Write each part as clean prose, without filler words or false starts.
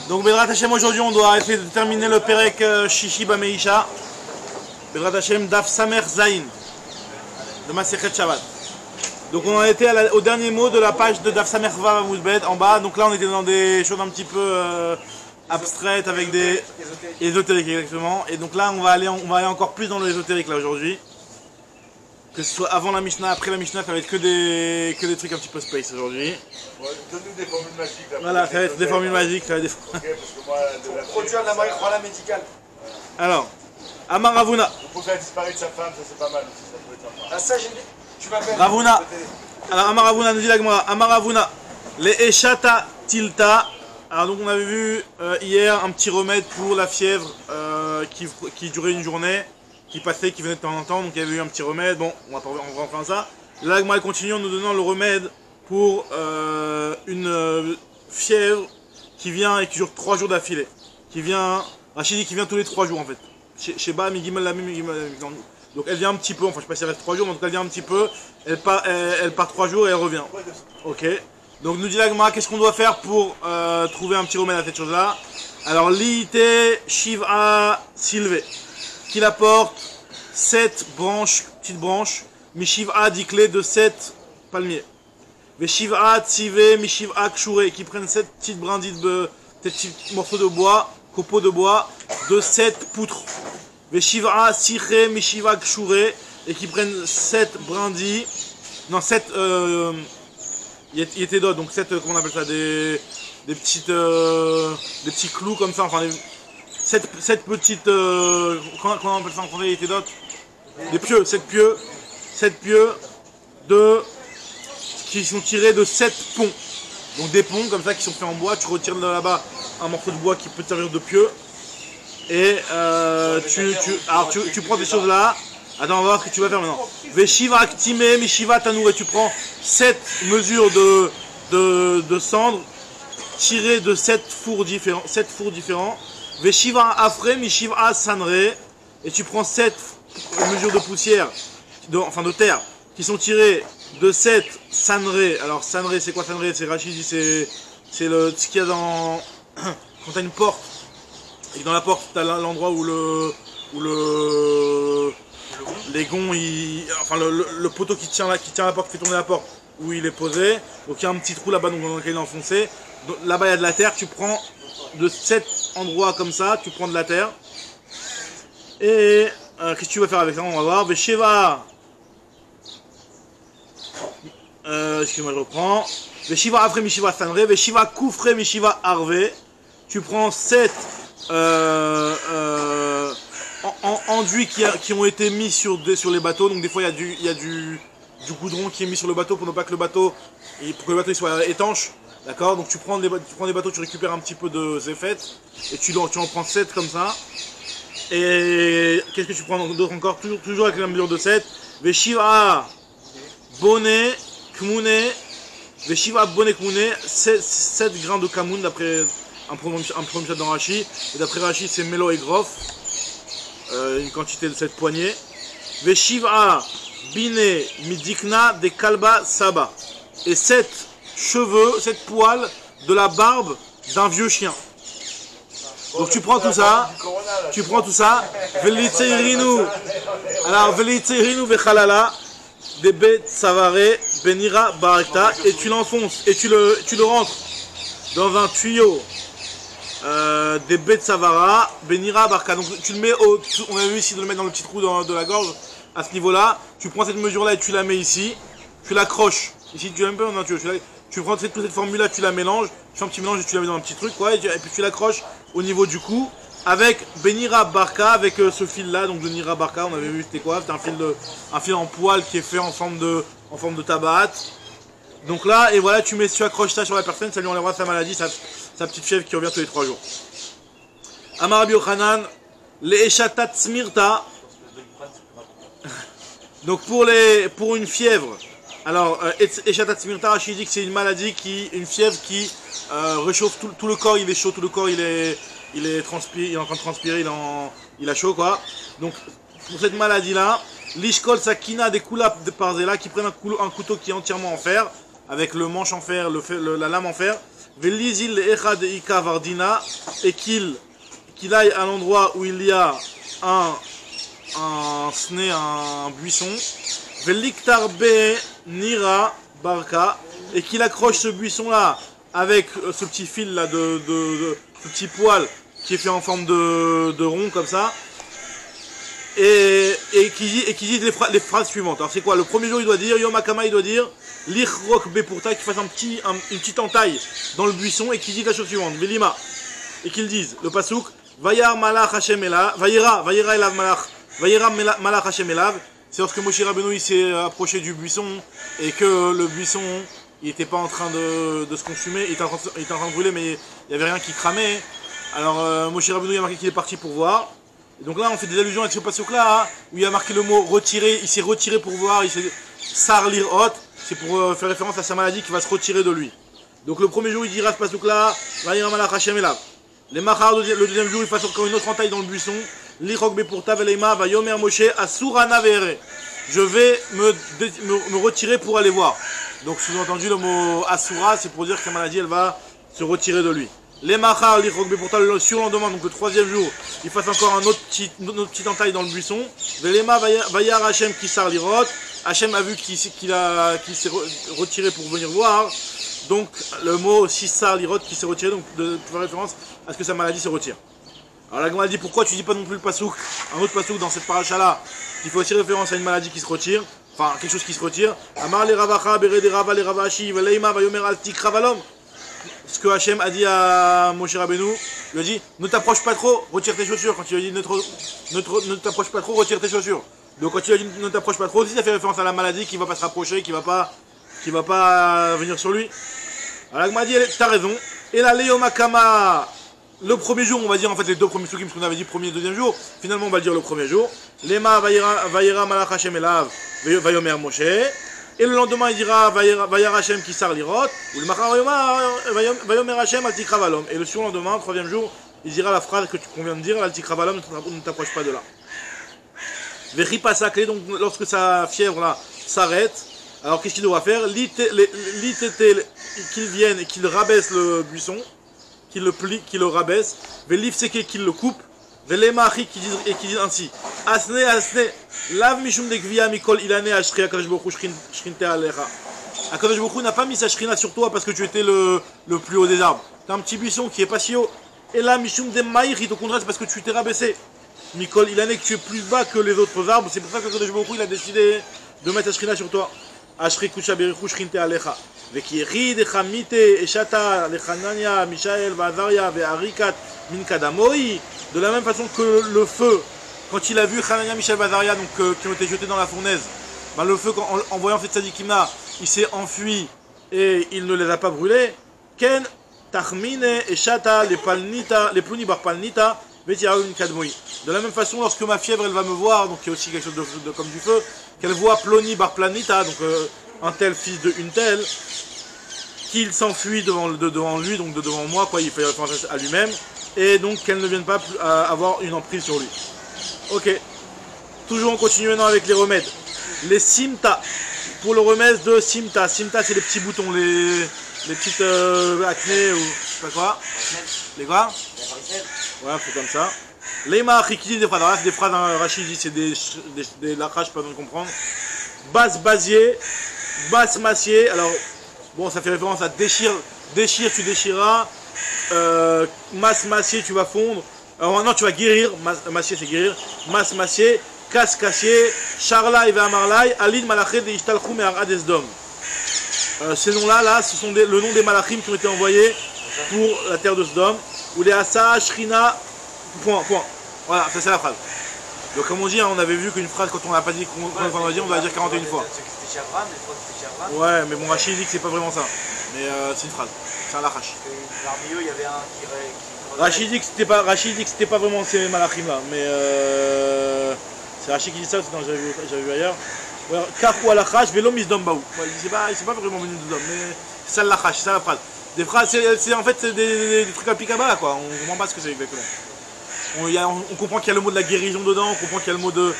Donc Bedrat Hashem, aujourd'hui on doit essayer de terminer le Perek Shishi Bameisha. Bedrat Hashem Daf Samer Zain de Masechet Shabbat. Donc on en était au dernier mot de la page de Daf Samer Vav Mouzbed en bas. Donc là on était dans des choses un petit peu abstraites avec des ésotériques exactement. Et donc là on va aller encore plus dans l'ésotérique là aujourd'hui. Que ce soit avant la Mishnah, après la Mishnah, ça va être que des trucs un petit peu space aujourd'hui. Ouais, donne-nous des formules magiques. Là, voilà, ça va être des formules magiques. Ça va être des... Okay, parce que moi, produire de la marijuana médicale. Alors, Amar Ravuna. Pour faire disparaître sa femme, ça c'est pas mal aussi, ça peut être sympa. Ah ça j'ai dit, tu m'appelles. Ravuna. Alors Amar Ravuna nous dit la Gemara. Amar Ravuna. Les Eshata Tilta. Alors donc on avait vu hier un petit remède pour la fièvre qui durait une journée. Qui passait, qui venait de temps en temps, donc il y avait eu un petit remède. Bon, on va rentrer dans ça. Là, elle continue en nous donnant le remède pour une fièvre qui vient et qui dure 3 jours d'affilée. Qui vient, Rachid dit qui vient tous les 3 jours en fait. Chez Ba, Migimel la même. Donc elle vient un petit peu, enfin je sais pas si elle reste 3 jours, mais en tout cas elle vient un petit peu. Elle part 3 jours et elle revient. Ok. Donc nous dit la Gemara, qu'est-ce qu'on doit faire pour trouver un petit remède à cette chose-là? Alors, l'Iité Shiva Silvé. Qu'il apporte 7 branches, petites branches, Mishiv'a 10 clés de 7 palmiers. Veshiv'a Tsive, Mishiv'a Kshure, qui prennent 7 petites brindilles de 7 petits morceaux de bois, copeaux de bois, de 7 poutres. Veshiv'a Siche, Mishiv'a Kshure, et qui prennent 7 brindilles, non 7 yétédotes, donc 7, comment on appelle ça, des petits clous comme ça, enfin cette petite, comment on appelle ça en français, des pieux, 7 pieux qui sont tirés de 7 ponts. Donc des ponts comme ça qui sont faits en bois, tu retires de là-bas un morceau de bois qui peut te servir de pieu. Et tu prends ces choses là. Attends, on va voir ce que tu vas faire maintenant. Veshiva Aktime, Mishiva Tanou, et tu prends 7 mesures de cendres tirées de 7 fours différents. Veshiva Afre, Mishiva Sanre, et tu prends 7 mesures de poussière, de terre, qui sont tirées de 7 Sanre. Alors Sanre, c'est quoi Sanre? C'est Rachid dit, c'est ce qu'il y a dans quand t'as une porte, et que dans la porte t'as l'endroit où les gonds, enfin le poteau qui tient la porte, qui fait tourner la porte, où il est posé. Donc il y a un petit trou là-bas, donc dans lequel il est enfoncé. Là-bas il y a de la terre, tu prends de 7 endroits comme ça, tu prends de la terre. Et qu'est-ce que tu vas faire avec ça? On va voir. Vesheva. Excuse-moi, je reprends. Veshiva Afre Mishiva Sanre. Veshiva Koufre Mishiva Arve. Tu prends 7 enduits qui ont été mis sur les bateaux. Donc des fois il y a du goudron qui est mis sur le bateau pour ne pas que le bateau, pour que le bateau soit étanche. D'accord, donc tu prends des bateaux, tu récupères un petit peu de zéphet et tu en prends 7 comme ça. Et qu'est-ce que tu prends d'autre encore? Toujours avec la mesure de 7. Veshiva Bonnet Kmoune. Veshiva Bonnet Kmoune. 7 grains de kamoun d'après un premier dans Rashi. Et d'après Rashi, c'est Melo et Grof. Une quantité de 7 poignées. Veshiva Bine Midikna de Kalba Saba. Et 7 cheveux, 7 poils de la barbe d'un vieux chien. Donc tu prends tout ça, Velitseirinu, alors Velitseirinu vechalala, des bêtes savare, benira barakta, et tu l'enfonces, et tu le rentres dans un tuyau, des bêtes savara, benira barakta. Donc tu le mets on a vu ici de le mettre dans le petit trou de la gorge, à ce niveau-là, tu prends cette mesure-là et tu la mets ici, tu l'accroches, ici tu l'as un peu, non, tu prends toute cette formule-là, tu la mélanges, tu fais un petit mélange et tu la mets dans un petit truc, quoi, et puis tu l'accroches au niveau du cou avec Benira Barka, avec ce fil-là, donc de Nira Barka, on avait vu c'était quoi, c'était un fil en poil qui est fait en forme de tabac. Donc là, et voilà, tu accroches ça sur la personne, ça lui enlèvera sa maladie, sa petite fièvre qui revient tous les 3 jours. Amar Rabbi Yochanan, les Eshatat Smirta. Donc pour une fièvre. Alors, Eshatat Smirta, Rachid dit que c'est une maladie une fièvre qui réchauffe tout le corps, il est chaud, tout le corps il est en train de transpirer, il a chaud quoi. Donc, pour cette maladie-là, l'Ishkol Sakina des Kulap de Parzela qui prennent un couteau qui est entièrement en fer, avec le manche en fer, la lame en fer, Velizil echad ika vardina, et qu'il aille à l'endroit où il y a un buisson. Veliktar be nira barka, et qu'il accroche ce buisson là avec ce petit fil là ce petit poil qui est fait en forme de rond comme ça. Et qui dit les phrases suivantes. Alors c'est quoi? Le premier jour il doit dire, Yom Hakama il doit dire, Lichrok Bepurta, qu'il fasse une petite entaille dans le buisson et qui dit la chose suivante, Velima, et qu'il dise, le pasouk, Vayar Malach Hashem Elav, Vayera Elav Malach, Vayera Malach Hashem Elav, c'est lorsque Moshe Rabbeinu il s'est approché du buisson et que le buisson il n'était pas en train de se consumer, il était en train de brûler mais il n'y avait rien qui cramait. Alors Moshe Rabbeinu il a marqué qu'il est parti pour voir. Et donc là on fait des allusions à ce pasuk là, hein, où il y a marqué le mot retirer, il s'est retiré pour voir, il s'est sar lirot, c'est pour faire référence à sa maladie qui va se retirer de lui. Donc le premier jour il dira ce pasuk là, Vayera Malach Hashem Elav. Les machar, le deuxième jour il fasse encore une autre entaille dans le buisson, Lichok Bepurta Veleima Vayomer Moshe Asurana Vere. Je vais me retirer pour aller voir. Donc sous-entendu le mot Asura c'est pour dire que sa maladie elle va se retirer de lui. Les machar, Lichok Bepurta, le surlendemain, donc le troisième jour, il fasse encore une autre petite entaille dans le buisson. Velema Vayar Hashem Kisar Lirot. Hashem a vu qu'il s'est retiré pour venir voir. Donc le mot Sissar Lirot qui s'est retiré, donc de faire référence à ce que sa maladie se retire. Alors la Gemara dit pourquoi tu dis pas non plus le pasouk, un autre pasouk dans cette paracha là, qui fait aussi référence à une maladie qui se retire, enfin quelque chose qui se retire. Amar le Ravacha, Bere de Rava, le Ravashi, Veleima, Vayomer al Tikravalom. Ce que Hachem a dit à Moshe Rabbeinu, il lui a dit ne t'approche pas trop, retire tes chaussures. Quand il lui a dit ne t'approche pas trop, retire tes chaussures. Donc quand il a dit ne t'approche pas trop, aussi ça fait référence à la maladie qui va pas se rapprocher, qui va pas venir sur lui. Alors la Gemara dit t'as raison. Et la Leyom Hakama, le premier jour, on va dire en fait les deux premiers sukim, parce qu'on avait dit premier et deuxième jour, finalement on va dire le premier jour. Lema Vayera Malach Hashem Elav Vayomer Moshe. Et le lendemain il dira Vayar Hashem Kisar Lirot, ou le Machar Vayomer Hashem Al Tikravalom. Et le surlendemain, troisième jour, il dira la phrase qu'on vient de dire, Al Tikravalom, ne t'approche pas de là. Vechi Pasakle, donc lorsque sa fièvre là s'arrête, alors qu'est-ce qu'il devra faire? Qu'il vienne et qu'il rabaisse le buisson, qu'il le plie, qu'il le rabaisse, Velif Seke qu'il le coupe, Velemachi qui dit ainsi, Asne, Lav Mishum de Gvia Mikol Ilane Ashri Akadosh Baruch Hu Shchrinte Alecha. Akadosh Baruch Hu n'a pas mis sa shrina sur toi parce que tu étais le plus haut des arbres. T'as un petit buisson qui est pas si haut. Et là Mishum de Maïri, au contraire, c'est parce que tu t'es rabaissé. Mikol Ilane, que tu es plus bas que les autres arbres, c'est pour ça que Akadosh Baruch Hu il a décidé de mettre sa shrina sur toi. Ashri Kusha Berichu Shchrinte Alecha. Vekiri de Chamite Eshata Lechanania Mishael Vazaria Ve'arikat Min Kadamoi. De la même façon que le feu, quand il a vu Hanania, Mishael, Vazaria, donc qui ont été jetés dans la fournaise, ben, le feu, en voyant cette tzadikim-là, il s'est enfui et il ne les a pas brûlés. Ken Tachmine et Shata les Palnita, les Pluni bar Palnita, Vetiaoun Kadmoi. De la même façon, lorsque ma fièvre elle va me voir, donc il y a aussi quelque chose comme du feu, qu'elle voit Ploni bar Planita, donc un tel fils de une telle, qu'il s'enfuit devant lui, donc devant moi, quoi, il fait référence à lui-même. Et donc qu'elle ne vienne pas avoir une emprise sur lui. Ok. Toujours on continue maintenant avec les remèdes. Les simta. Pour le remède de simta. Simta c'est les petits boutons, les petites acné ou je sais pas quoi. Les quoi? Ouais, c'est comme ça. Les ma'achi qui disent des phrases. Alors là c'est des phrases, Rachid dit c'est des lacrages, pas besoin de comprendre. Bas basier. Bas massier. Alors bon ça fait référence à déchire, tu déchireras. Masse massier tu vas fondre, non tu vas guérir, massier c'est guérir, masse massier, casse cassier, charlaï ve amarlaï, alid malachet de ishtalchou me arad esdom. Ces noms là ce sont le nom des malachim qui ont été envoyés pour la terre de Sodome, ou les asa, shrina, point, voilà, ça c'est la phrase. Donc comme on dit, hein, on avait vu qu'une phrase quand on l'a pas dit, on va dire 41 fois. Ouais, mais bon Rachid dit que c'est pas vraiment ça, mais c'est une phrase. C'est un lachash. Parmi eux, il y avait un qui... Rachid dit que c'était pas vraiment ces malachim là, mais c'est Rachid qui dit ça, sinon j'avais vu ailleurs. Karou alachash velo misdom baou. C'est pas vraiment venu de Dom, mais c'est ça le lachash, c'est ça la phrase. Des phrases, en fait c'est des trucs à picaba quoi, on comprend pas ce que c'est exactement. On comprend qu'il y a le mot de la guérison dedans, on comprend qu'il y a le mot de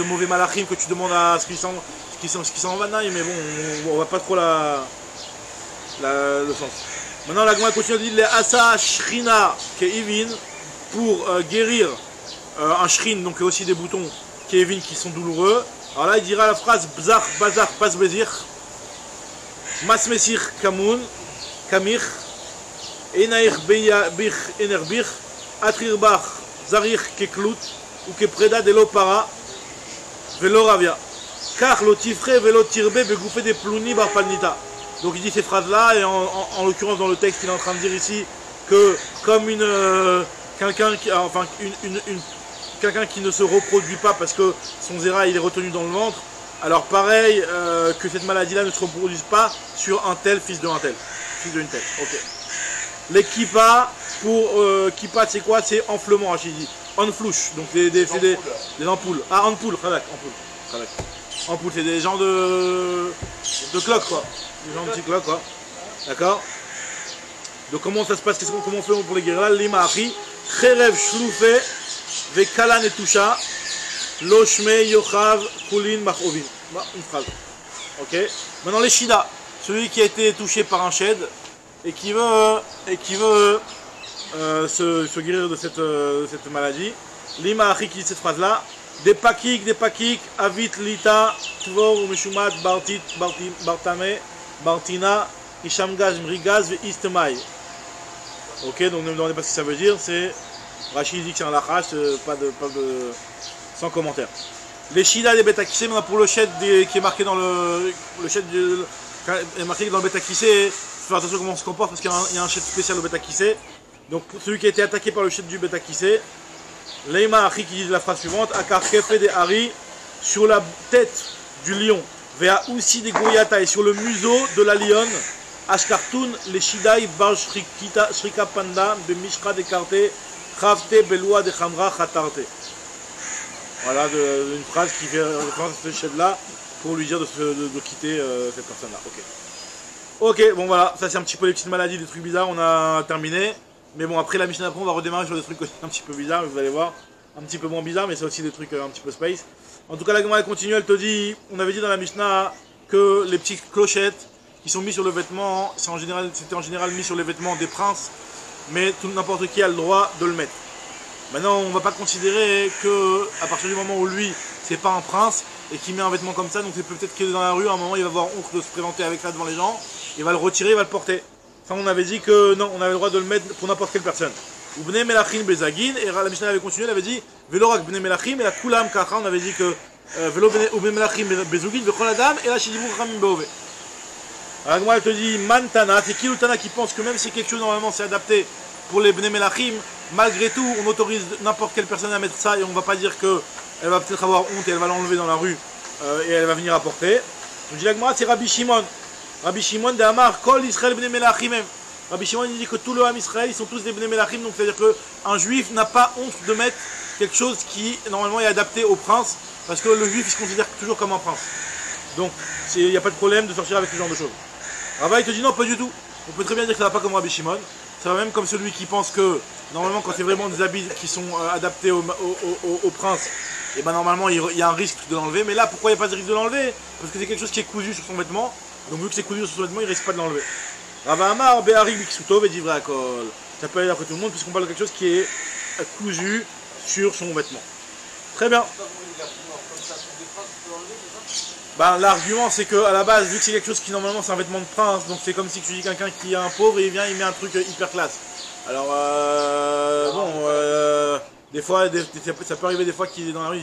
mauvais malachim que tu demandes à ce qui s'en va, mais bon, on voit pas trop le sens. Maintenant, la Gemara continue de dire les Asa Shrina Keivin pour guérir un shrin, donc aussi des boutons Keivin qui sont douloureux. Alors là, il dira la phrase Bzar, Bazar, Pas Bezir, Masmesir Kamoun, Kamir, Enair Bir Enerbir, Atrirbach, Zarir Keklut, ou Kepreda de l'Opara, Velo Ravia. Car lo tifre velo tirbe begouffé des plouni barpanita. Donc il dit ces phrases-là, et en l'occurrence dans le texte, il est en train de dire ici que comme quelqu'un qui ne se reproduit pas parce que son zéra il est retenu dans le ventre, alors pareil que cette maladie-là ne se reproduise pas sur un tel fils de un tel, fils d'une telle. Ok. Les kippa, pour kippa c'est quoi? C'est enflement, Rachid. Enflouche, donc des ampoules. Ah, ampoule, ampoule. Ampoule, c'est des gens de cloques quoi. Des gens de petits cloques quoi. D'accord. Donc comment ça se passe? Comment on fait pour les guérir là? Lima Achi, Cherev Shloufe, Vekalan et Toucha, Loshme Yochav, Kulin Machovin. Une phrase. Ok. Maintenant les Shida, celui qui a été touché par un shed et qui veut se guérir de cette maladie. Lima Achi qui dit cette phrase là. Des pakik, avit lita, tvor ou meshumat, bartame, bartina, ishamgaz, mrigaz, ve istemai. Ok, donc ne me demandez pas ce que ça veut dire, c'est. Rachid dit que c'est un lachas, pas de. Sans commentaire. Les shida des betakissé, maintenant pour le shed qui est marqué dans le shed est marqué dans le betakissé, il faut faire attention comment on se comporte parce qu'il y a un shed spécial au betakissé. Donc pour celui qui a été attaqué par le shed du betakissé, Leima Achi qui dit la phrase suivante, Akar Kefe de Hari, sur la tête du lion, Vea aussi des Goyata et sur le museau de la lionne, Ashkartun, les Shidai, Bar Shrika Panda, Bemishra de Karte, Khavte, Beloua de Khamra, Khatarte. Voilà une phrase qui fait référence à ce shed-là pour lui dire de quitter cette personne-là. Ok, bon voilà, ça c'est un petit peu les petites maladies, des trucs bizarres, on a terminé. Mais bon, après la Mishnah d'après, on va redémarrer sur des trucs un petit peu bizarres, vous allez voir. Un petit peu moins bizarres, mais c'est aussi des trucs un petit peu space. En tout cas, la Gemara continue, elle te dit, on avait dit dans la Mishnah que les petites clochettes qui sont mises sur le vêtement, c'était en général mis sur les vêtements des princes, mais n'importe qui a le droit de le mettre. Maintenant, on ne va pas considérer que, à partir du moment où lui, c'est pas un prince, et qu'il met un vêtement comme ça, donc c'est peut-être qu'il est dans la rue, à un moment, il va avoir honte de se présenter avec ça devant les gens, il va le retirer, il va le porter. Enfin, on avait dit que non, on avait le droit de le mettre pour n'importe quelle personne. Ou Bnei Melachim Bezagin, et la Mishnah avait continué, elle avait dit Velorak Bnei Melachim, et la Kulam Kacha, on avait dit que Velo Bnei Melachim Bezugin, Vechol Adam, et la Shidivu Khamim Beove. Alors, moi, elle te dit Mantana, c'est qui l'Utana qui pense que même si quelque chose normalement c'est adapté pour les Bnei Melachim, malgré tout, on autorise n'importe quelle personne à mettre ça, et on ne va pas dire qu'elle va peut-être avoir honte et elle va l'enlever dans la rue, et elle va venir apporter. Donc, je dis la c'est Rabbi Shimon. Rabbi Shimon de Amar, Kol Israël Bnei Melachim. Rabbi Shimon il dit que tout le Ham Israël, ils sont tous des Bnei Melachim, donc c'est-à-dire qu'un juif n'a pas honte de mettre quelque chose qui normalement est adapté au prince, parce que le juif il se considère toujours comme un prince. Donc il n'y a pas de problème de sortir avec ce genre de choses. Rabbi il te dit non, pas du tout. On peut très bien dire que ça va pas comme Rabbi Shimon. Ça va même comme celui qui pense que normalement quand c'est vraiment des habits qui sont adaptés au prince, et ben normalement il y a un risque de l'enlever. Mais là pourquoi il n'y a pas de risque de l'enlever? Parce que c'est quelque chose qui est cousu sur son vêtement. Donc vu que c'est cousu sur son vêtement, il ne risque pas de l'enlever. Rava Amar, Be'ari Biksuto, Vedivra Akol. Ça peut aller après tout le monde puisqu'on parle de quelque chose qui est cousu sur son vêtement. Très bien. Bah, l'argument c'est que à la base, vu que c'est quelque chose qui normalement c'est un vêtement de prince, donc c'est comme si tu dis quelqu'un qui est un pauvre et il vient, il met un truc hyper classe. Alors des fois, ça peut arriver des fois qu'il est dans la rue,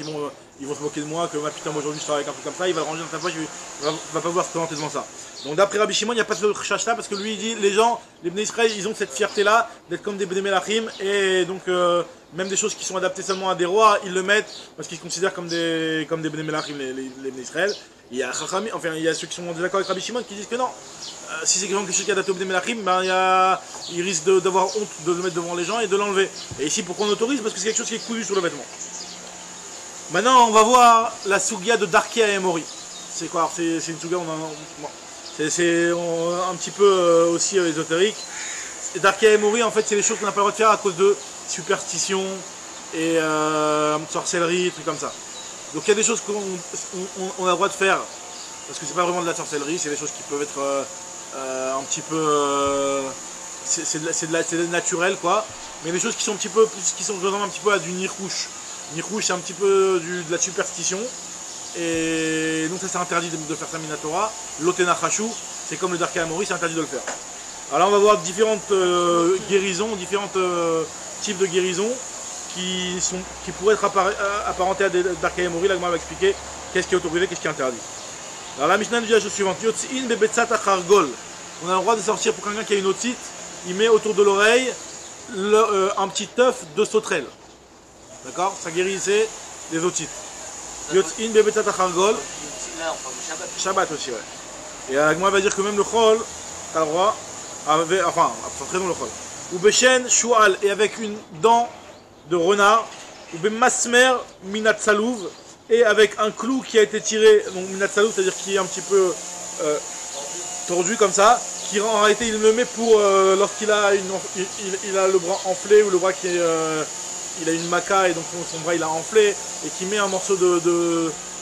ils vont se moquer de moi, que ma putain, moi aujourd'hui je travaille avec un truc comme ça, il va le ranger dans sa poche, il va pas vouloir se présenter devant ça. Donc d'après Rabbi Shimon, il n'y a pas de chachta parce que lui il dit, les gens, les Bnei Israël, ils ont cette fierté là d'être comme des Bnei Melachim et donc même des choses qui sont adaptées seulement à des rois, ils le mettent parce qu'ils se considèrent comme des Bnei Melachim, les Bnei Israël. Il y a ceux qui sont d'accord avec Rabbi Shimon qui disent que non. Si c'est quelque chose qui est adapté au Bnei Melachim, ben, il risque d'avoir honte de le mettre devant les gens et de l'enlever. Et ici, pourquoi on autorise? Parce que c'est quelque chose qui est cousu sur le vêtement. Maintenant, on va voir la Sugia de Darkei Emory. C'est quoi? C'est une Sugia, c'est un petit peu aussi ésotérique. Darkei Emory, en fait, c'est les choses qu'on n'a pas le droit de faire à cause de superstition et sorcellerie, trucs comme ça. Donc il y a des choses qu'on a le droit de faire, parce que c'est pas vraiment de la sorcellerie, c'est des choses qui peuvent être un petit peu c'est naturel quoi. Mais des choses qui sont un petit peu qui ressemblent un petit peu à du nirouche. Nirouche c'est un petit peu de la superstition. Et donc ça c'est interdit de faire ça Minatora. L'otena chachou, c'est comme le Darkei Amori, c'est interdit de le faire. Alors là on va voir différentes guérisons, différents types de guérisons qui pourraient être apparentés à des Darkei Amori. Là, va expliquer qu'est-ce qui est autorisé, qu'est-ce qui est interdit. Alors la Mishnah nous dit la chose suivante. Yotzi'in bebetzat achargol. On a le droit de sortir pour quelqu'un qui a une otite. Il met autour de l'oreille un petit œuf de sauterelle. D'accord? Ça guérissait les otites. Yotzi'in bebetzat achargol. Là, on parle de Shabbat. Shabbat aussi, ouais. Et Agma va dire que même le chol, t'as le droit, enfin, très dans le chol. Ou beshen shual, et avec une dent de renard. Ou bemasmer minatsalouv, et avec un clou qui a été tiré, donc minatsalouv, c'est-à-dire qui est un petit peu tordu comme ça, qui en réalité il le met pour lorsqu'il a il a le bras enflé ou le bras qui est il a une maca et donc son bras il a enflé et qui met un morceau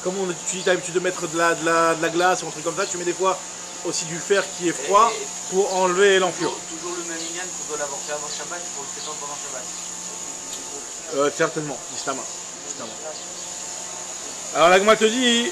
comme tu dis, tu as l'habitude de mettre de la glace ou un truc comme ça, tu mets des fois aussi du fer qui est froid pour enlever l'enflure. Toujours le même ignan qu'on doit l'avoir fait avant Shabbat pour le faire pendant Shabbat. Certainement, Istama. Alors la Gemara te dit,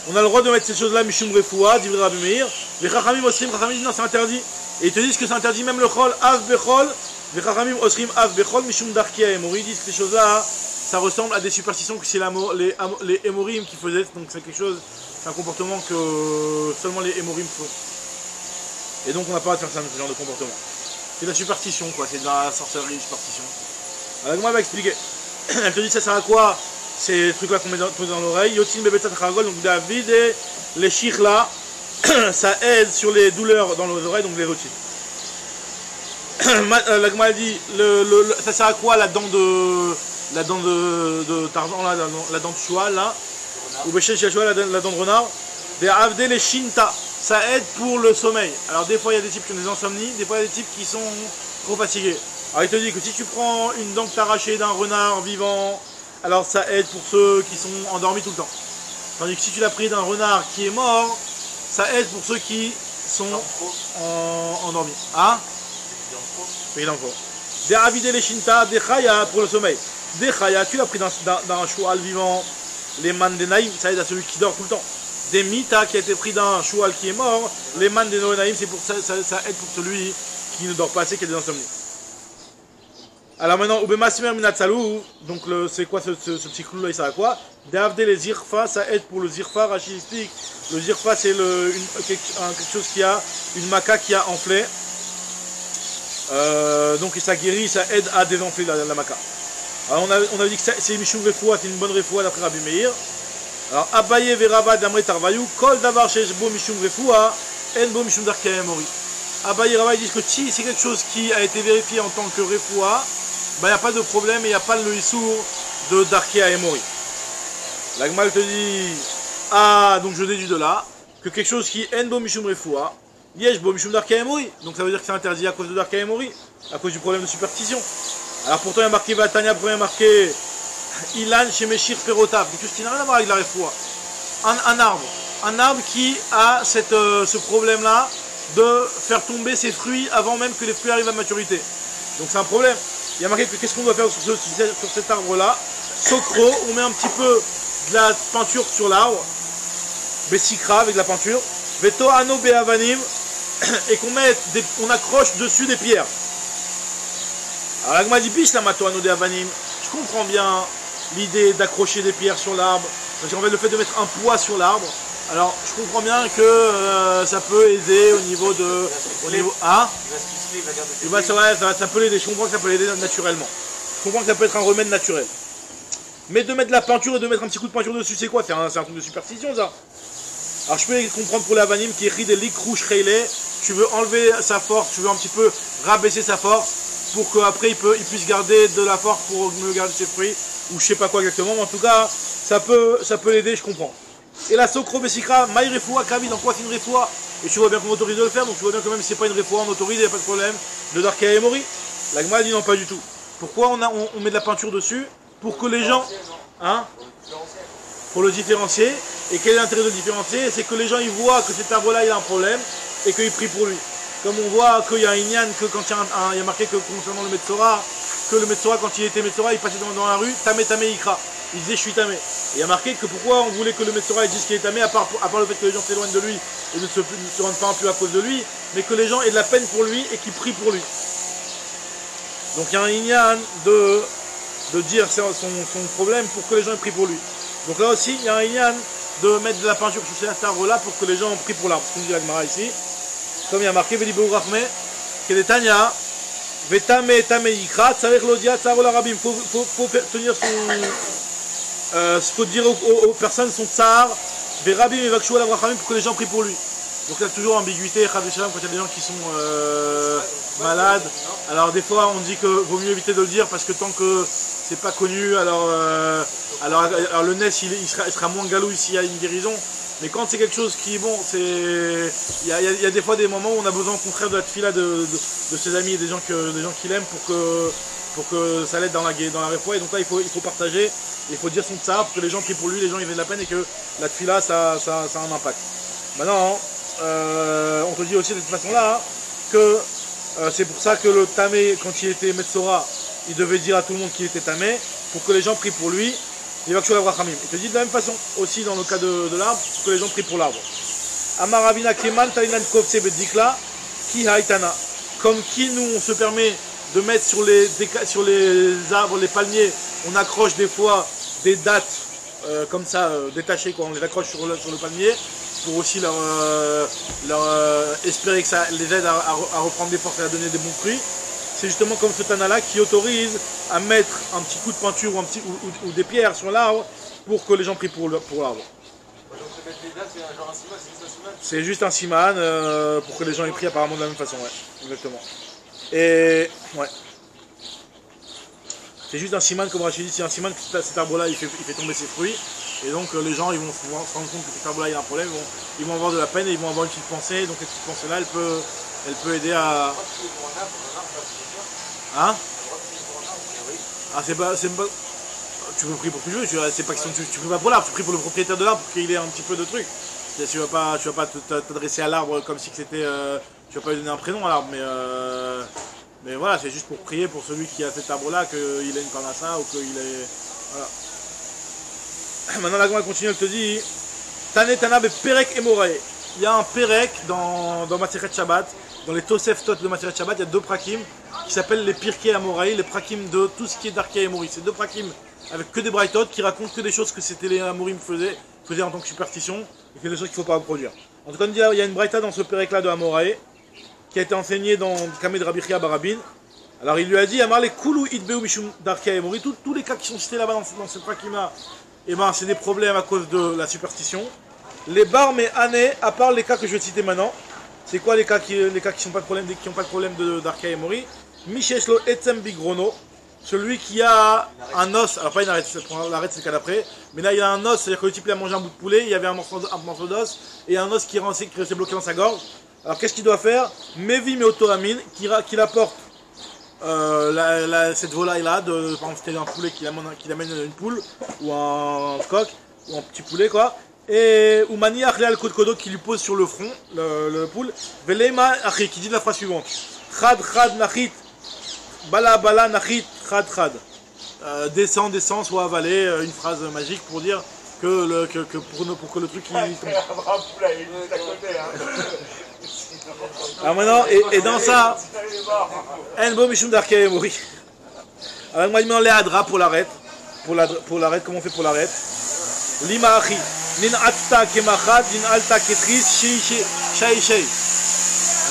on a le droit de mettre ces choses-là, Mishum Refoua, d'Ivri Rabbi Meir. Les Chachamim Osrim, Chachamim disent non, c'est interdit. Et ils te disent que c'est interdit même le Chol, Av Bechol. Les Chachamim Osrim, Av Bechol, Mishum Darkei Amori. Ils disent que ces choses-là, ça ressemble à des superstitions que c'est les Emorim qui faisaient. Donc c'est quelque chose, c'est un comportement que seulement les Emorim font. Et donc on n'a pas à faire ça, ce genre de comportement. C'est de la superstition, quoi. C'est de la sorcellerie, superstition. Alors la Gemara va expliquer. Elle te dit ça sert à quoi ces trucs-là qu'on met dans l'oreille. Yotin bebetzat chargol, donc David et les chichla, ça aide sur les douleurs dans les oreilles, donc les otites. La Gemara dit, ça sert à quoi la dent de Tarzan, la dent de cheval là, ou Béché la dent de renard. Des avde les shinta, ça aide pour le sommeil. Alors des fois il y a des types qui ont des insomnies, des fois il y a des types qui sont trop fatigués. Alors il te dit que si tu prends une dent que tu as arrachée d'un renard vivant, alors ça aide pour ceux qui sont endormis tout le temps. Tandis que si tu l'as pris d'un renard qui est mort, ça aide pour ceux qui sont endormis. Ah? Il en faut. Des avide les shinta, des chaya pour le sommeil. Des chaya, tu l'as pris d'un choual vivant, les man des naïm, ça aide à celui qui dort tout le temps. Des mita qui a été pris d'un choual qui est mort, les man des naïm, c'est pour ça aide pour celui qui ne dort pas assez, qui a des insomnies. Alors maintenant, Ubemasmer Minatsalou, donc c'est quoi ce petit clou là, il sert à quoi? D'avde les zirfa, ça aide pour le zirfa rachitistique. Le zirfa c'est quelque chose qui a une maca qui a enflé. Donc ça guérit, ça aide à désenfler la maca. Alors on a dit que c'est Mishum Refoua, c'est une bonne Refoua d'après Rabbi Meir. Alors Abaye Veraba Damre Tarvayou, Kol Davar Sheshbo Mishum Refoua, Enbo Mishum Darkei Amori. Abaye et Rava disent que si c'est quelque chose qui a été vérifié en tant que Refoua, il n'y a pas de problème et il n'y a pas le issour de Darkei Amori. La Gemara te dit, donc je déduis de là, que quelque chose qui Enbo Mishum Refoua, Yeshbo Mishum Darkei Amori. Donc ça veut dire que c'est interdit à cause de Darkei Amori, à cause du problème de superstition. Alors pourtant il y a marqué Vatania, pourtant il y a marqué Ilan Shemeshir Perotav, quelque chose qui n'a rien à voir avec la Refoua. Un arbre qui a ce problème-là de faire tomber ses fruits avant même que les fruits arrivent à maturité. Donc c'est un problème. Il y a marqué que qu'est-ce qu'on doit faire sur cet arbre-là? Socro, on met un petit peu de la peinture sur l'arbre, Bessikra avec de la peinture, Veto Ano Beavanim, et on accroche dessus des pierres. Alors l'agma dit biche la Mato Ano Beavanim, je comprends bien l'idée d'accrocher des pierres sur l'arbre, parce qu'en fait le fait de mettre un poids sur l'arbre, alors je comprends bien que ça peut aider au niveau de... Ah, ça peut l'aider, je comprends que ça peut l'aider naturellement. Je comprends que ça peut être un remède naturel. Mais de mettre de la peinture et de mettre un petit coup de peinture dessus, c'est quoi? C'est un truc de superstition ça. Alors je peux comprendre pour l'avanim qui écrit des likrouch reilé, tu veux enlever sa force, tu veux un petit peu rabaisser sa force pour qu'après il puisse garder de la force pour me garder ses fruits, ou je sais pas quoi exactement, mais en tout cas ça peut l'aider, je comprends. Et la Sokro Bessikra, Maï Refoua Kavi, dans quoi c'est une Refoua? Et tu vois bien qu'on autorise de le faire, donc tu vois bien que même si c'est pas une Refoua, on autorise, il n'y a pas de problème de Darkei Amori. La Gemara dit non, pas du tout. Pourquoi on met de la peinture dessus? Pour que les gens, pour le différencier. Et quel est l'intérêt de le différencier? C'est que les gens ils voient que cet arbre là il a un problème et qu'ils prient pour lui. comme on voit qu'il y a un Inyan, que quand il y a marqué que concernant le Metzora, que le Metzora, quand il était Metzora, il passait dans la rue, Tamé Tamé Ikra. Il disait je suis Tamé. Et il y a marqué que pourquoi on voulait que le Metzora dise qu'il est Tamé, à part le fait que les gens s'éloignent de lui et ne se rendent pas impurs à cause de lui, mais que les gens aient de la peine pour lui et qu'ils prient pour lui. Donc il y a un Inyan de dire son problème pour que les gens prient pour lui. Donc là aussi, il y a un Inyan de mettre de la peinture sur cet arbre-là pour que les gens prient pour l'arbre. C'est ce qu'on dit la Gemara ici. Comme il y a marqué, Veli Beou Rachme, que les Tanya, Vetame Tame Yikra, Tsarech Lodia, Tsarol Arabim. Il faut tenir faut dire aux personnes son tsar, Verabim et Vakshu al Avrachamim pour que les gens prient pour lui. Donc il y a toujours ambiguïté, quand il y a des gens qui sont malades. Alors des fois on dit que vaut mieux éviter de le dire parce que tant que c'est pas connu, alors le NES il sera moins galou s'il y a une guérison. Mais quand c'est quelque chose qui est bon, il y a des fois des moments où on a besoin au contraire de la tefila de ses amis et des gens qu'il aime pour que ça l'aide dans la réfoua. Et donc là il faut partager, il faut dire son tsar pour que les gens prient pour lui, les gens ils aient de la peine et que la tefila ça a un impact. Maintenant, on te dit aussi de cette façon-là que c'est pour ça que le Tamé, quand il était Metzora, il devait dire à tout le monde qu'il était Tamé, pour que les gens prient pour lui. Il va que il te dit de la même façon, aussi dans le cas de l'arbre, pour que les gens prient pour l'arbre. Amaravina Keman Talinan Kovse Bedikla, Ki Haitana. Comme qui nous on se permet de mettre sur les arbres, les palmiers, on accroche des fois des dates comme ça, détachées, quoi. On les accroche sur le palmier, pour aussi leur espérer que ça les aide à reprendre des forces et à donner des bons fruits. C'est justement comme ce Tana-là qui autorise à mettre un petit coup de peinture ou des pierres sur l'arbre pour que les gens prient pour l'arbre. C'est juste un siman pour que les gens y prient apparemment de la même façon, ouais, exactement. Et ouais. C'est juste un siman, comme Rachid dit, c'est un siman que cet arbre-là il fait tomber ses fruits. Et donc les gens ils vont se rendre compte que cet arbre-là il y a un problème, ils vont avoir de la peine et ils vont avoir une petite pensée. Donc cette petite pensée-là, elle peut aider à... Hein? Ah c'est pas... Tu peux prier pour que tu veux, c'est pas question tu pries pas pour l'arbre, tu pries pour le propriétaire de l'arbre pour qu'il ait un petit peu de trucs. Tu vas pas t'adresser à l'arbre comme si c'était... tu vas pas lui donner un prénom à l'arbre, mais voilà, c'est juste pour prier pour celui qui a cet arbre-là, qu'il ait une parnassa ou qu'il ait... Voilà. Maintenant la Gemara continue, elle te dit Tane Tana be Perek Emorae. Il y a un Perek dans Masechet Shabbat, dans les Tosef Tot de Masechet Shabbat, il y a deux prakim qui s'appellent les Pirkei Amorae, les prakim de tout ce qui est d'Arkei Emori. C'est deux prakim avec que des Braithot qui racontent que des choses que c'était les Amorim faisaient en tant que superstition et que des choses qu'il ne faut pas reproduire. En tout cas, il y a une Braïta dans ce Perek là de Amorae qui a été enseignée dans Kamed Rabbi Chia Barabin. Alors il lui a dit Amar le Kulu Itbeu Mishum d'Arkei Emori, tous les cas qui sont cités là-bas dans ce prakim là. Et ben c'est des problèmes à cause de la superstition. Les bar mais années, à part les cas que je vais citer maintenant, c'est quoi les cas qui n'ont pas de problème d'Arkei Emori? Misheshlo etzem bigrono, celui qui a un os, alors pas une arête, l'arête c'est le cas d'après, mais là il a un os, c'est-à-dire que le type il a mangé un bout de poulet, il y avait un morceau d'os et un os qui restait bloqué dans sa gorge. Alors qu'est-ce qu'il doit faire? Mevi meotoramine, qu'il apporte cette volaille là, par exemple c'était un poulet qui amène une poule ou un coq ou un petit poulet quoi, et Oumani Achlé Kodo qui lui pose sur le front le poule, Velema Achi qui dit la phrase suivante Chad Chad Nachit Bala Bala Nachit Chad Chad, descend soit avalé, une phrase magique pour dire pour que le truc il tombe. Alors maintenant, et dans ça, Enbo Mishum d'Arkei Emori. Alors moi il met les hadra pour l'arête. Pour l'arête, comment on fait pour l'arête? Lima Achi, Nin Atta Kemachad, Nin Alta Ketris, Shai Shai.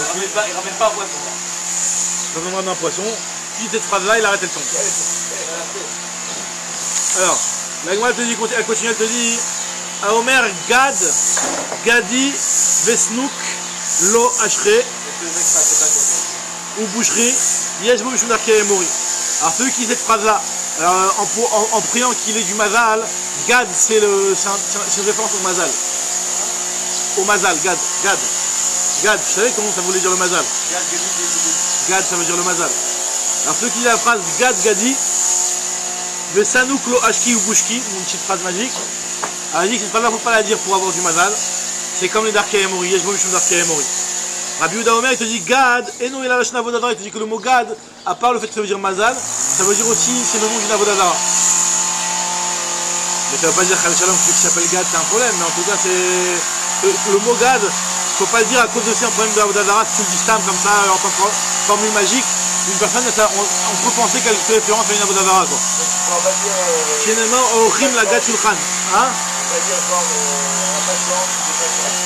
Il ramène pas un poisson. Ça demande un poisson. Puis cette phrase-là, il arrête le tombe. Alors, la Gemara elle continue, elle te dit Aomer Gad, Gadi, Vesnouk, Lo Ashre, ou Boucherie, Yeshbo Mishum d'Arkei Emori. Alors celui qui dit cette phrase-là, en priant qu'il ait du mazal, Gad c'est une référence au mazal. Au mazal, Gad. Gad, vous savez comment ça voulait dire le mazal? Gad ça veut dire le mazal. Alors celui qui dit la phrase Gad Gadi, Vesanouk Lo Ashki ou Bouchki, une petite phrase magique. Alors il dit que cette phrase-là, il ne faut pas la dire pour avoir du mazal. C'est comme les d'Arkei Emori, Yeshbo Mishum d'Arkei Emori. Rabbi Yehuda Omer, il te dit Gad, Eno Ela Lashon Avodazara, il te dit que le mot Gad, à part le fait que ça veut dire Mazal, ça veut dire aussi c'est le nom d'une Avodazara. Mais ça veut pas dire Chal Shalom, celui qui s'appelle Gad, c'est un problème, mais en tout cas, c'est. Le mot Gad, faut pas le dire à cause de c'est un problème de Avodazara, si tu le dis Stam comme ça, en tant que formule magique, une personne, on peut penser qu'elle fait référence à une Avodazara, quoi. Finalement, au Rim la Gad Shulchan. Hein? On va dire genre, on n'a pas de chance, j'ai pas de chance.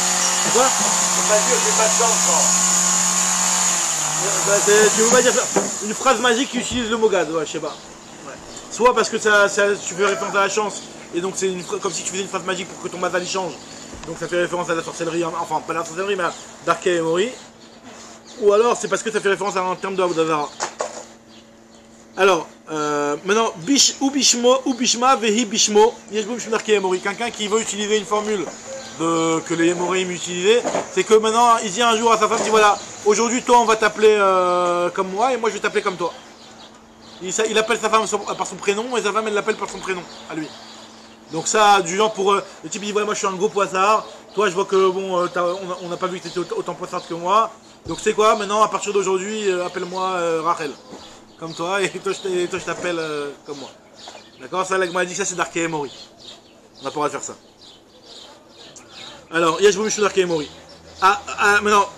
C'est quoi? On va dire j'ai pas de chance, non. Tu veux pas dire une phrase magique qui utilise le mot Gad, ouais, je sais pas. Ouais. Soit parce que tu fais référence à la chance, et donc c'est comme si tu faisais une phrase magique pour que ton mazal change. Donc ça fait référence à la sorcellerie, enfin pas la sorcellerie, mais à Darkei Mori. Ou alors c'est parce que ça fait référence à un terme de Avodazara. Alors, maintenant, ou Bishma, Vehi Bishmo, Yeshbo Mishum Darkei Mori. Quelqu'un qui veut utiliser une formule que les Morim utilisaient, c'est que maintenant il dit un jour à sa femme, il dit voilà, aujourd'hui toi on va t'appeler comme moi et moi je vais t'appeler comme toi. Il appelle sa femme par son prénom et sa femme elle l'appelle par son prénom à lui. Donc ça, du genre pour le type il dit voilà moi je suis un gros poissard, toi je vois que bon on n'a pas vu que tu étais autant poissard que moi, donc c'est quoi maintenant à partir d'aujourd'hui appelle-moi Rachel comme toi et toi je t'appelle comme moi. D'accord, ça l'agma dit que ça c'est Darkei Mori. On n'a pas le droit de faire ça. Alors, Yeshbo Mishum Darkei Mori. Maintenant,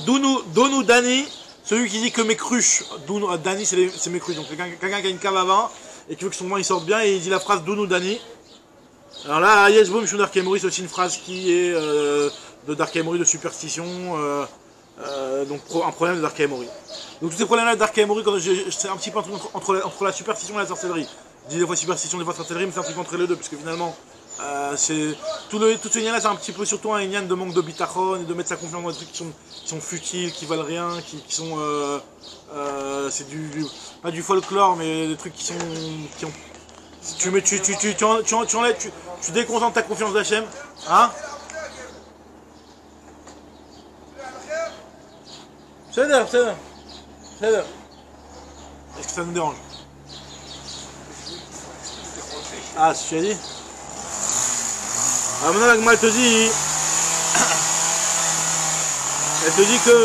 Donou Dani, celui qui dit que mes cruches, Dani c'est mes cruches, donc quelqu'un qui a une cave à vin et qui veut que son vin il sorte bien et il dit la phrase Donou Dani. Alors là, Yeshbo Mishum Darkei Mori, c'est aussi une phrase qui est de Darkei Mori, de superstition, donc un problème de Darkei Mori. Donc tous ces problèmes-là de Darkei Mori, c'est un petit peu entre la superstition et la sorcellerie. Je dis des fois superstition, des fois sorcellerie, mais c'est un truc entre les deux, parce que finalement, tout ce lien là c'est un petit peu surtout un lien de manque de bitachon et de mettre sa confiance dans des trucs qui sont futiles, qui valent rien, qui sont c'est pas du folklore mais des trucs qui ont tu déconcentres ta confiance d'Hachem, hein? C'est là. Est-ce que ça nous dérange? Ah, c'est ce que tu as dit? Alors maintenant la Gemara elle te dit que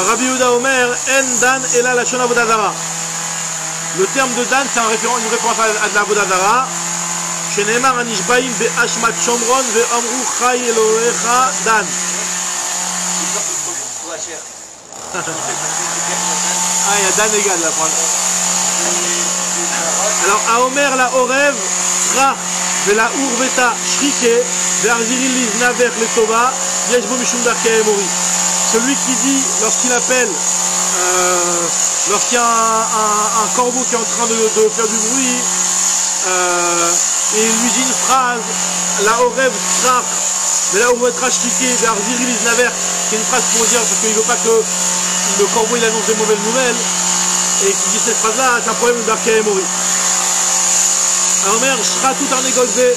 Rabbi Yehuda Omer En Dan Ela Lashon Avodazara. Le terme de Dan c'est une référence à de l'Avodazara. Shenemar Anishbaim Be'ashmat Shomron Ve'amru Chai Elohecha Dan. Ah il y a Dan égal là. Alors à Omer la Orev Srach Vela Urveta Shrike, Verziril Naver Letova, Yeshbo Mishum Darkei Mori. Celui qui dit, lorsqu'il appelle, lorsqu'il y a un corbeau qui est en train de faire du bruit, et il lui dit une phrase, la Orev Srach, Vela Urveta Shrike, Verziril Naver, c'est une phrase pour dire, parce qu'il ne veut pas que le corbeau il annonce des mauvaises nouvelles, et qui dit cette phrase-là, c'est un problème de Darkei Mori. Omer, Shratou Tarnegolze,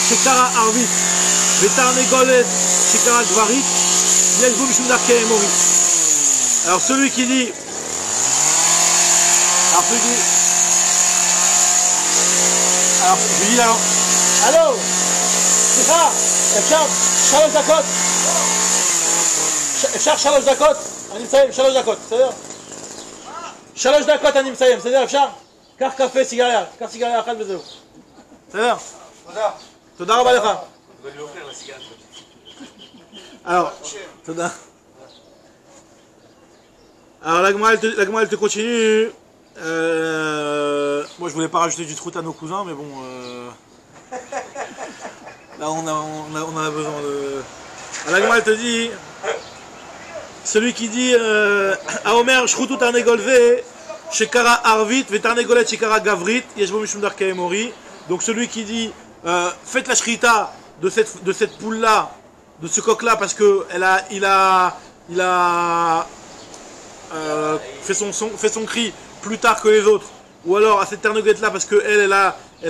Shekara Arvit, Vetarnegolet, Shekara Gvarit, Yeshbo Mishum Darkei Mori. Alors celui qui dit, je lui dis alors, allô, סליחה, אפשר 3 דקות? אפשר 3 דקות? אני מסיים, 3 דקות, בסדר? 3 דקות אני מסיים, בסדר? אפשר? קח קפה, סיגריה, קח סיגריה אחת וזהו. בסדר? תודה. תודה רבה לך. va lui offrir la cigarette. Alors, תודה. Alors la Gemara elle te continue. Moi je voulais pas rajouter du trout à nos cousins, mais bon, là on a besoin de. Alors, la Gemara elle te dit, celui qui dit à Omer Shrutu Tarnegolze, Shekara Arvit, Vetarnegolet Shekara Gavrit, Yeshbo Mishum Darkei Mori. Donc celui qui dit faites la shrita de cette poule là, de ce coq là, parce que il a fait son cri plus tard que les autres, ou alors à cette ternegolette là parce que elle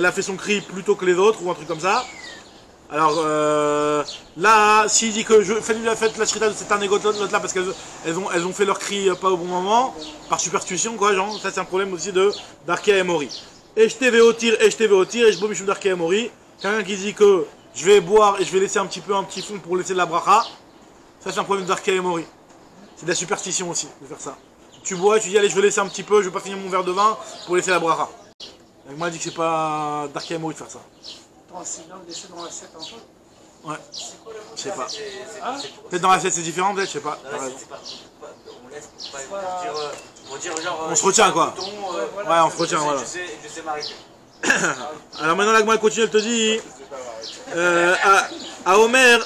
a fait son cri plus tôt que les autres, ou un truc comme ça. Alors là, s'il dit que faites la shrita de cette ternegolette là parce qu'elles ont fait leur cri pas au bon moment, par superstition quoi, genre, ça c'est un problème aussi de Darkei Mori. Et je t'ai veotir, et je bois Mishum Darkei Mori. Quelqu'un qui dit que je vais boire et je vais laisser un petit fond pour laisser de la bracha. Ça, c'est un problème d'Arkea et Mori. C'est de la superstition aussi, de faire ça. Tu bois, tu dis, allez, je vais laisser un petit peu, je vais pas finir mon verre de vin pour laisser la bracha. Et moi, il dit que c'est pas d'Arkea et Mori de faire ça. Attends, c'est bien de laisser dans l'assiette un peu. Ouais, je sais pas. Peut-être dans l'assiette c'est différent, peut-être, je sais pas. Non, c'est pas. On laisse pour dire genre. On se retient quoi. Ouais, on se retient, voilà. Je sais m'arrêter. Alors maintenant, la Gemara continue, elle te dit à Omer,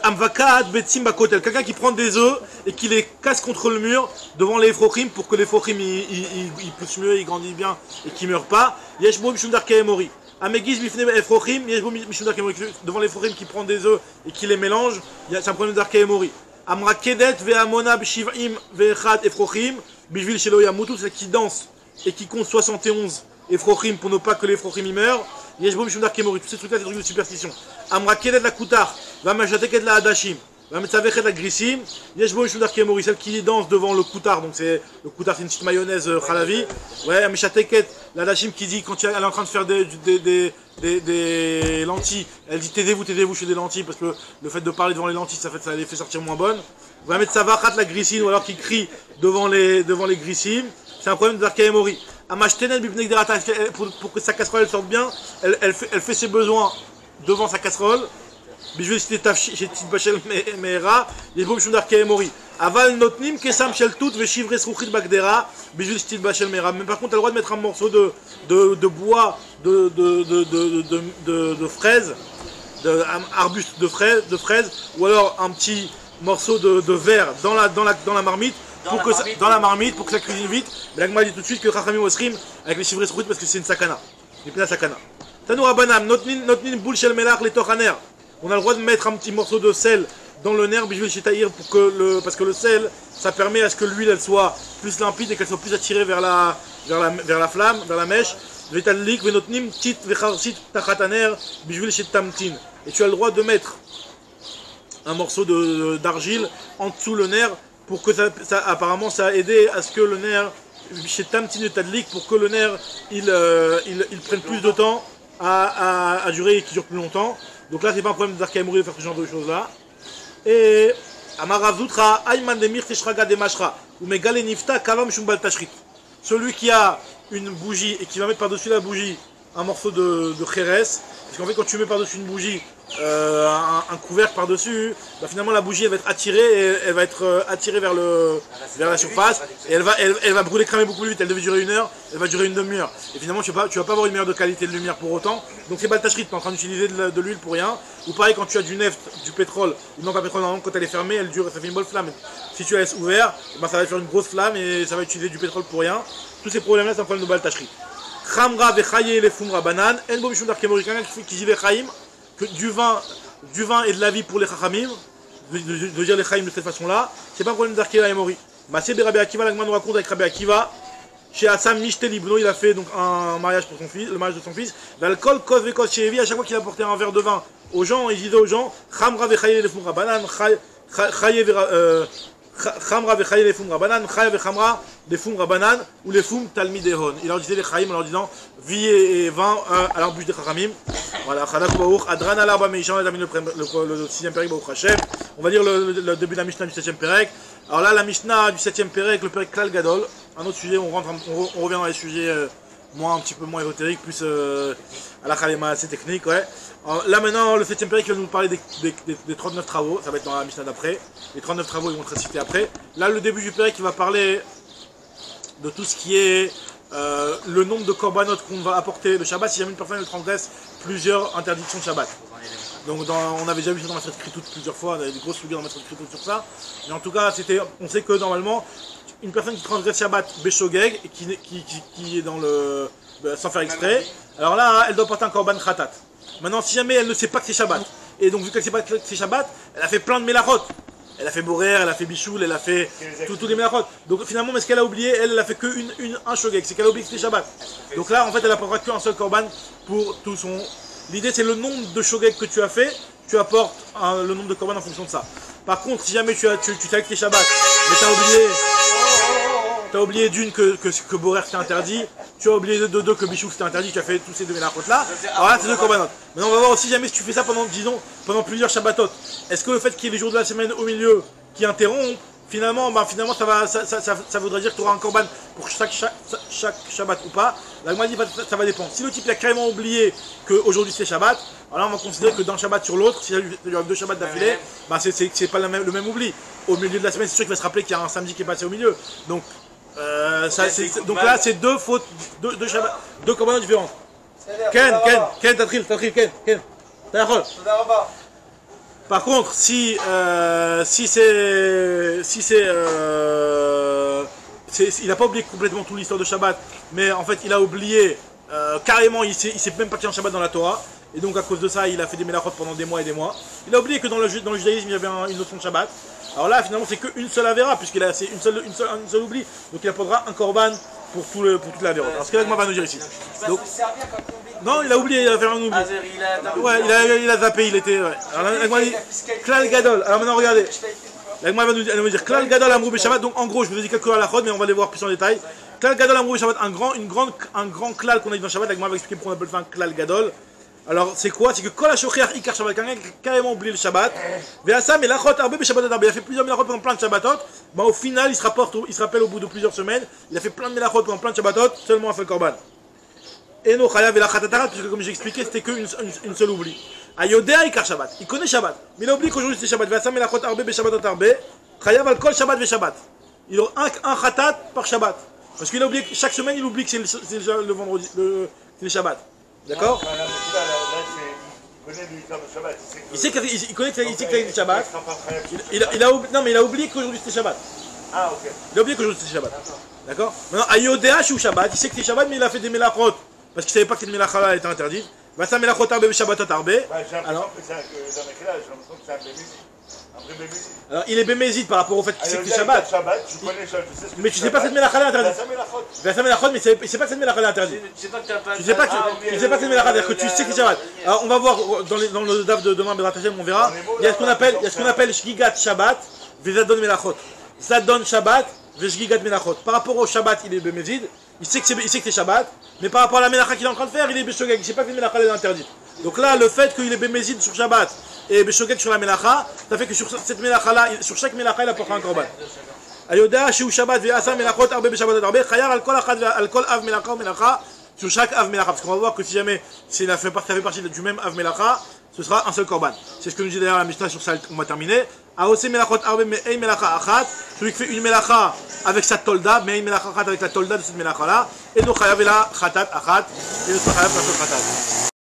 Amvakat, Betsim, Bakotel, quelqu'un qui prend des œufs et qui les casse contre le mur devant les Ephrochim pour que les Ephrochim ils poussent mieux, ils grandissent bien et qu'ils ne meurent pas. Yeshbo Mishum Darkei Mori. Amegiz Bifne Ephrochim, Yeshbo Mishum Darkei Mori. Devant les Ephrochim qui prend des œufs et qui les mélange, c'est un problème d'Darkei Mori. Amra Kedet Ve'amona B'Shiv'im Ve'echat Ephrochim, Bishvil Shelo Yamutu, c'est qui danse et qui compte 71 Ephrochim pour ne pas que les Ephrochim y meurent. Yeshbo Mishum Darkei Mori. Tous ces trucs-là, c'est des trucs de superstition. Amra Kedet la Koutar, Vamajateket la Hadashim. La grissim, Yeshbo Mishum Darkei Mori, celle qui danse devant le koutard, donc c'est le koutard, c'est une petite mayonnaise khalavi. Ouais, Mishateket, la dachim qui dit quand elle est en train de faire des lentilles, elle dit taisez-vous, je fais des lentilles parce que le fait de parler devant les lentilles, ça les fait sortir moins bonnes. On va mettre Savachat la grissine ou alors qui crie devant les grissim, c'est un problème de Darkei Mori. Amashtenel Bibnek Derata, pour que sa casserole elle sorte bien, elle fait ses besoins devant sa casserole. Bijou cité chez Bachel Mehera, les boum Darkei Mori. Aval notnim kesam shel tout veshivre srouchit bagdera, bijou cité Bachel Mehera. Mais par contre, tu as le droit de mettre un morceau de bois, de fraise, un arbuste de fraise, ou alors un petit morceau de verre dans la marmite. Dans la marmite pour que ça cuisine vite. Mais là, dit tout de suite que Chachamim Osrim avec les chivres srouchit parce que c'est une sakana. C'est une sakana. Tanou Abanam, notnin boul shel melach les tochaner. On a le droit de mettre un petit morceau de sel dans le nerf parce que le sel, ça permet à ce que l'huile elle soit plus limpide et qu'elle soit plus attirée vers la flamme, vers la mèche. Et tu as le droit de mettre un morceau d'argile en dessous le nerf pour que apparemment ça a aidé à ce que le nerf, pour que le nerf il prenne plus de temps à durer et qu'il dure plus longtemps. Donc là, c'est pas un problème de Darkei Mori de faire ce genre de choses là. Et Amaravzutra, Ayman de Mirteshraga de Mashra, ou Megale Nifta, Kavam Shumbal Tashrit. Celui qui a une bougie et qui va mettre par-dessus la bougie un morceau de kheres, parce qu'en fait, quand tu mets par-dessus une bougie un couvercle par-dessus, bah, finalement la bougie elle va être attirée et elle va être attirée vers la surface et elle va brûler, cramer beaucoup plus vite. Elle devait durer 1 heure, elle va durer une demi-heure. Et finalement tu vas pas avoir une meilleure de qualité de lumière pour autant. Donc c'est baltachrit, tu es en train d'utiliser de l'huile pour rien. Ou pareil quand tu as du neft, du pétrole, non pas pétrole, normalement quand elle est fermée, elle dure, ça fait une bonne flamme. Si tu la laisses ouvert, bah, ça va faire une grosse flamme et ça va utiliser du pétrole pour rien. Tous ces problèmes là c'est un problème de baltachrit. Khamra vechaye les fumra banan, en bo mishum darkei mori, quelqu'un qui dit les chaim, que du vin et de la vie pour les chachamim, de dire les chaim de cette façon-là, c'est pas un problème d'Darkei Mori. Massé Rabbi Akiva, la Gemara nous raconte avec Rabbi Akiva, chez Assam Mishte Libno, il a fait donc un mariage pour son fils, le mariage de son fils. L'alcool kos vekos shevi, à chaque fois qu'il apportait un verre de vin aux gens, il disait aux gens, Khamra vechaye les fumra banan, Khamra vechaye les fumra banan, Chaye vechamra les fumra banan, ou les fum talmidehon. Il leur disait les chaim en leur disant vie et vin à l'embûche des chachamim. Voilà, Chadak Baour, Adran Alaba Meishan, on a terminé le 6e Pérec Baour Hachem. On va dire le début de la Mishnah du 7e Pérec. Alors là, la Mishnah du 7e Pérec, le Pérec Klal Gadol. Un autre sujet, on revient dans les sujets un petit peu moins ésotériques, plus à la Khalema assez technique. Ouais. Alors, là maintenant, le 7e Pérec, il va nous parler des 39 travaux. Ça va être dans la Mishnah d'après. Les 39 travaux, ils vont être cités après. Là, le début du Pérec, il va parler de tout ce qui est le nombre de korbanot qu'on va apporter le Shabbat si jamais une personne elle transgresse plusieurs interdictions de Shabbat. Donc on avait déjà vu ça dans Masechet Kritout plusieurs fois, on avait des grosses figures dans Masechet Kritout sur ça. Mais en tout cas, on sait que normalement, une personne qui transgresse Shabbat Beshogeg et qui est dans le sans faire exprès, alors là, elle doit porter un korban khatat. Maintenant, si jamais elle ne sait pas que c'est Shabbat, et donc vu qu'elle ne sait pas que c'est Shabbat, elle a fait plein de mélachot. Elle a fait Borer, elle a fait Bichoul, elle a fait tous les mélachot. Donc finalement, mais ce qu'elle a oublié, elle a fait que un shogeg, c'est qu'elle a oublié que c'était Shabbat. Donc là, en fait, elle apportera qu'un seul korban pour tout son. L'idée, c'est le nombre de shogeg que tu as fait, tu apportes le nombre de korban en fonction de ça. Par contre, si jamais tu savais que c'était Shabbat, mais tu as oublié d'une que Borer c'était interdit, tu as oublié de deux que Bichouk c'était interdit, tu as fait tous ces deux melachot là. Alors là, c'est deux korbanot. Maintenant, on va voir aussi jamais si tu fais ça pendant, disons, pendant plusieurs Shabbatot. Est-ce que le fait qu'il y ait les jours de la semaine au milieu qui interrompent, finalement, ça voudrait dire que tu auras un korban pour chaque Shabbat ou pas. La Gemara dit ça va dépendre. Si le type il a carrément oublié qu'aujourd'hui c'est Shabbat, alors là on va considérer que d'un Shabbat sur l'autre, s'il y a deux Shabbats d'affilée, bah c'est pas le même oubli. Au milieu de la semaine, c'est sûr qu'il va se rappeler qu'il y a un samedi qui est passé au milieu. Donc, donc là c'est deux fautes, deux korbanot différents. Ken, Ken. Par contre, si il n'a pas oublié complètement toute l'histoire de Shabbat, mais en fait il a oublié carrément, il s'est même pas tiré un Shabbat dans la Torah, et donc à cause de ça il a fait des melachot pendant des mois et des mois. Il a oublié que dans le judaïsme il y avait une notion de Shabbat. Alors là finalement c'est qu'une seule avéra, puisqu'il a c'est une seule oubli, donc il apportera un korban pour toute l'avéra. Alors ce que la Gemara va nous dire ici. Donc, non, il a oublié, il a fait un oubli. Ouais, il a zappé, il était. Ouais. Alors la Gemara dit Klal Gadol. Alors maintenant regardez. La Gemara va nous dire Klal Gadol Amrou Beshabbat. Donc en gros, je vous ai dit quelques halachot, mais on va les voir plus en détail. Klal Gadol Amrou Beshabbat, un grand klal qu'on a dit dans Shabbat. La Gemara va expliquer pourquoi on appelle ça un Klal Gadol. Alors c'est quoi? C'est que Kol HaShochiach Ikar Shabbat, quelqu'un qui a carrément oublié le Shabbat, Ve'asa Melachot Arbe Beshabbatot Arbe, il a fait plusieurs melachot pendant plein de Shabbatot, bah au final il se rappelle au bout de plusieurs semaines, il a fait plein de melachot pendant plein de Shabbatot, seulement un seul korban. Et no Chayav Vela Khatatarat, puisque comme j'ai expliqué, c'était qu'une seule oubli. Ayodea Ikar Shabbat, il connaît Shabbat, mais il a oublié qu'aujourd'hui c'était Shabbat, Ve'asa Melachot Arbe Beshabbatot Arbe, Chayav Al Kol Shabbat Ve'Shabbat. Il a un Khatat par Shabbat, parce qu'il a oublié que chaque semaine il oublie que c'est le vendredi, c'est le Shabbat. D'accord? Il sait qu'il connaît que c'est Shabbat. Non, mais il a oublié qu'aujourd'hui c'était Shabbat. Ah, ok. Il a oublié qu'aujourd'hui c'était Shabbat. D'accord? Maintenant, Ayodea ou Shabbat, il sait que c'est Shabbat, mais il a fait des melachot. Parce qu'il ne savait pas que cette melacha était interdite. Va ça melachot arbe Shabbatot arbe. Alors, alors, il est bémézide par rapport au fait qu'il sait que c'est Shabbat. Mais tu sais pas que cette melacha est interdite. Mais il sait pas que cette melacha est interdite. Tu sais pas que cette melacha, c'est-à-dire que tu sais que c'est Shabbat. Alors on va voir dans le daf de demain, on verra. Il y a ce qu'on appelle Shgigat Shabbat, Vezadon Melachot. Zadon Shabbat, Vezgigat Melachot. Par rapport au Shabbat, il est bémézide. Il sait que c'est Shabbat. Mais par rapport à la melacha qu'il est en train de faire, il est béshogeg. Il ne sait pas que cette melacha est interdite. Donc là, le fait qu'il est bémézide sur Shabbat et béshogeg sur la melacha, ça fait que sur cette melacha-là, sur chaque melacha, il apportera un korban. Ayoda, Shiu Shabbat, Ve'asa, Melachot, Arbe, Beshabbatot, Arbe, Chayar, al kol av melacha ou melacha, sur chaque av melacha. Parce qu'on va voir que si jamais ça fait partie du même av melacha, ce sera un seul korban. C'est ce que nous dit d'ailleurs la Mishnah sur ça, on va terminer. Aose melachot arbe me'ei melacha achat, celui qui fait une melacha avec sa tolda, me'ei melacha achat avec la tolda de cette melacha là, et no chayav la khatat achat, et ne sera chayav la khatat.